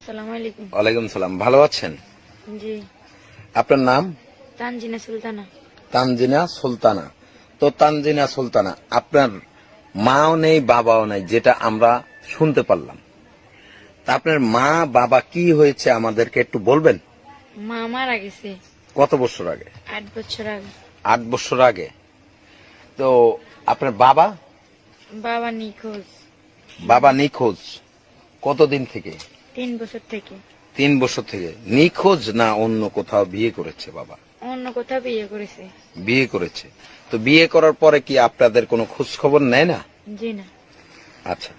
সালাম আলাইকুম। ওয়ালাইকুম সালাম। ভালো আছেন? জি। আপনার নাম? তানজিনা সুলতানা। তানজিনা সুলতানা। তো তানজিনা সুলতানা, আপনার মাও নেই বাবাও নেই, যেটা আমরা শুনতে পারলাম। তা আপনার মা বাবা কি হয়েছে আমাদেরকে একটু বলবেন? মা মারা গেছে কত বছর আগে? 8 বছর আগে। 8 বছর আগে। তো আপনার বাবা? বাবা নিখোঁজ। বাবা নিখোঁজ কতদিন থেকে? 3 বছর থেকে। 3 বছর থেকে নিখোঁজ, না অন্য কোথাও বিয়ে করেছে বাবা? অন্য কোথাও বিয়ে করেছে। বিয়ে করেছে। তো বিয়ে করার পরে কি আপনাদের কোনো খোঁজ খবর নেয় না? জি না। আচ্ছা,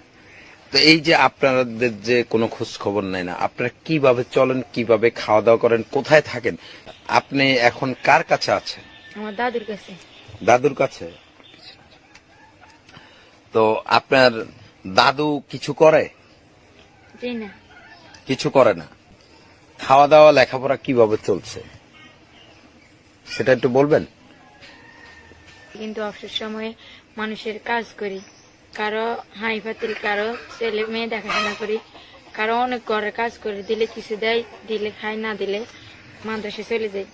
তো এই যে আপনাদের যে কোনো খোঁজ খবর নেয় না, আপনারা কিভাবে চলেন, কিভাবে খাওয়া দাওয়া করেন, কোথায় থাকেন? আপনি এখন কার কাছে আছেন? আমার দাদুর কাছে। দাদুর কাছে। তো আপনার দাদু কিছু করে? জি না। কিছু করে না। খাওয়া দাওয়া লেখাপড়া কিভাবে চলছে সেটা একটু বলবেন? কিন্তু অবসর সময়ে মানুষের কাজ করি, কারো হাই পাতিল, কারো ছেলে মেয়ে দেখাশোনা করি, কারো অনেক ঘরের কাজ করে, দিলে কিছু দেয়, দিলে খাই, না দিলে মাদ্রাসে চলে যাই।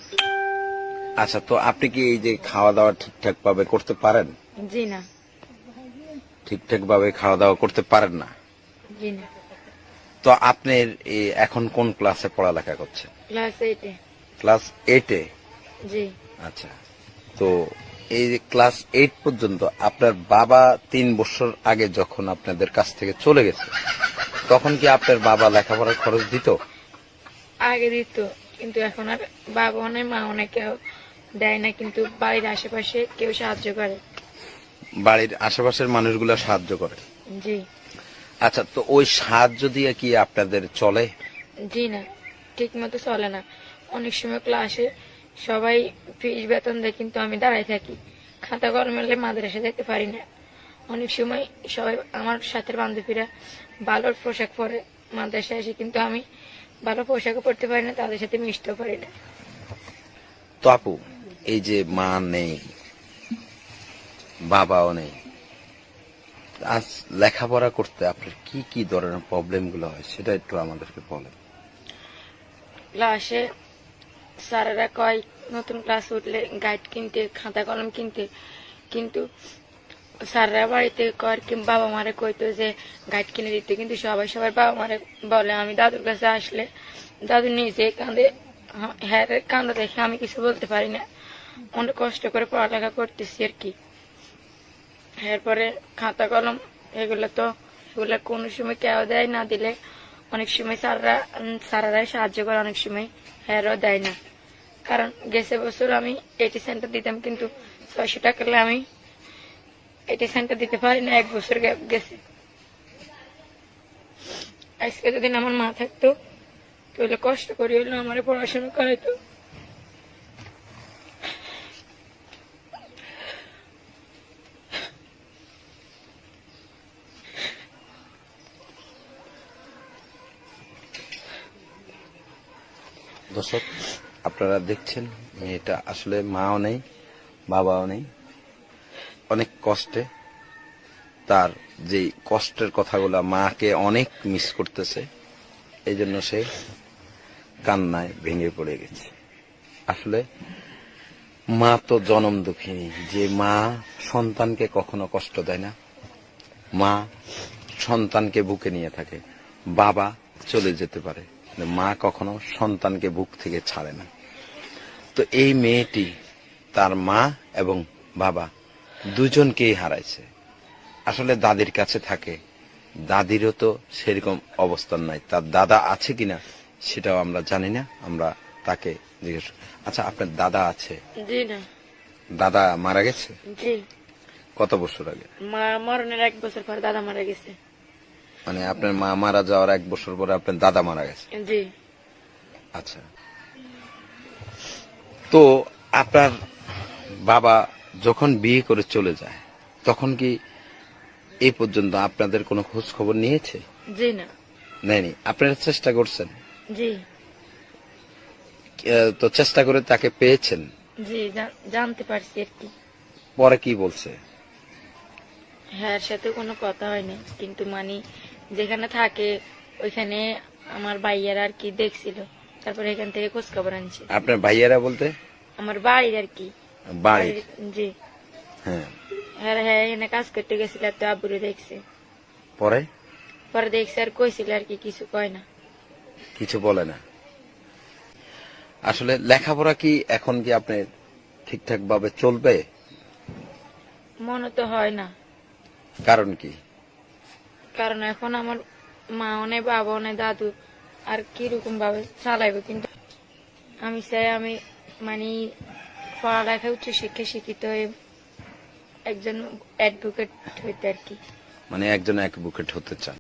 আচ্ছা, তো আপনি কি এই যে খাওয়া দাওয়া ঠিকঠাক ভাবে করতে পারেন? জি না। ঠিকঠাক ভাবে খাওয়া দাওয়া করতে পারেন না? জি না। তো আপনি এখন কোন ক্লাসে পড়ালেখা করছেন? ক্লাস 8-এ। ক্লাস 8-এ? জি। আচ্ছা, তো এই যে ক্লাস 8 পর্যন্ত আপনার বাবা 3 বছর আগে যখন আপনাদের কাছ থেকে চলে গেছে, তখন কি আপনার বাবা লেখাপড়ার খরচ দিত? আগে দিত, কিন্তু এখন আর বাবা অনেক মা অনেক কেউ দেয় না, কিন্তু বাড়ির আশেপাশে কেউ সাহায্য করে। বাড়ির আশেপাশের মানুষগুলো সাহায্য করে? জি। আচ্ছা, তো ওই সাহায্য দিয়ে কি আপনাদের চলে? জি না, ঠিক মতো চলে না। অনেক সময় ক্লাসে সবাই ফিস বেতন দেয়, কিন্তু আমি দাঁড়াই থাকি, খাতা কলম মেলে মাদ্রাসা যেতে পারি না। অনেক সময় সবাই আমার সাথে বান্ধবীরা ভালো পোশাক পরে মাদ্রাসায় আসে, কিন্তু আমি ভালো পোশাকও পরতে পারি না, তাদের সাথে মিশতেও পারি না। তো আপু, এই যে মা নেই বাবাও নেই, আজ লেখাপড়া করতে আপনার কি কি ধরনের প্রবলেম গুলো হয় সেটা একটু আমাদেরকে বলেন। ক্লাসে স্যারেরা কয় নতুন ক্লাস উঠলে গাইড কিনতে, খাতা কলম কিনতে, কিন্তু স্যাররা বাড়িতে কয় কি বাবা মারে কইতো যে গাইড কিনে দিতে, কিন্তু সবাই সবার বাবা মারে বলে। আমি দাদুর কাছে আসলে দাদু নিজে কাঁদে, হ্যাঁ কান্দা দেখে আমি কিছু বলতে পারি না। অনেক কষ্ট করে পড়ালেখা করতেছি আর কি। এরপরে খাতা কলম এগুলো কোনো সময় কেউ দেয়, না দিলে অনেক সময় স্যাররাই সাহায্য করে, অনেক সময় হ্যারও দেয় না। কারণ গেছে বছর আমি 80 সেন্টার দিতাম, কিন্তু 600 টাকা আমি 80 সেন্টার দিতে পারি না, 1 বছর গ্যাপ গেছে। আজকে যদি আমার মা থাকতো তাহলে কষ্ট করে হইলো আমার পড়াশোনা করাইতো। দর্শক, আপনারা দেখছেন মেয়েটা আসলে মাও নেই বাবাও নেই, অনেক কষ্টে, তার যে কষ্টের কথাগুলো মাকে অনেক মিস করতেছে, এই জন্য সে কান্নায় ভেঙে পড়ে গেছে। আসলে মা তো জনম দুঃখিনী, যে মা সন্তানকে কখনো কষ্ট দেয় না, মা সন্তানকে বুকে নিয়ে থাকে। বাবা চলে যেতে পারে, মা কখনো সন্তানকে বুক থেকে ছাড়ে না। তো এই মেয়েটি তার মা এবং বাবা দুজনকেই হারাইছে। আসলে দাদির কাছে থাকে, দাদিরও তো সেরকম অবস্থান নাই, তার দাদা আছে কিনা সেটাও আমরা জানি না, আমরা তাকে জিজ্ঞেস। আচ্ছা, আপনার দাদা আছে? জি না। দাদা মারা গেছে? জি। কত বছর আগে? মা মরণের 1 বছর পর দাদা মারা গেছে। মানে আপনার মা মারা যাওয়ার 1 বছর পরে আপনার দাদা মারা গেছে? জি। আচ্ছা, তো আপনার বাবা যখন বিয়ে করে চলে যায় তখন কি এই পর্যন্ত আপনাদের কোনো খোঁজ খবর নিয়েছে? জি না। নেয়নি। আপনারা চেষ্টা করছেন? জি। তো চেষ্টা করে তাকে পেয়েছেন? জি, জানতে পারছি আর কি। পরে কি বলছে? হ্যাঁ, সাথে কোনো কথা হয়নি, কিন্তু যেখানে থাকে ওইখানে আমার ভাইয়ার আর কি দেখছিল, তারপরে এখান থেকে খোঁজ খবর আনছি। আপনার ভাইয়েরা বলতে? আমার বাড়ির আর কি। বাড়ির? জি। হ্যাঁ। হ্যাঁ হ্যাঁ, এখানে কাজ করতে গেছিল, তো আব্বুরে দেখছে। পরে? পরে দেখছে আর কইছিল আর কি, কিছু কয় না। কিছু বলে না। আসলে লেখাপড়া কি এখন কি আপনি ঠিকঠাক ভাবে চলবে? মনে তো হয় না। কারণ কি? কারণ এখন আমার মাও নেই, বাবাও নেই, দাদু আর কিরকম ভাবে চালাইবে। কিন্তু আমি চাই আমি মানে পড়ালেখা উচ্চ শিক্ষা শিক্ষিত হয়ে একজন অ্যাডভোকেট হইতে আর কি। মানে একজন অ্যাডভোকেট হতে চান?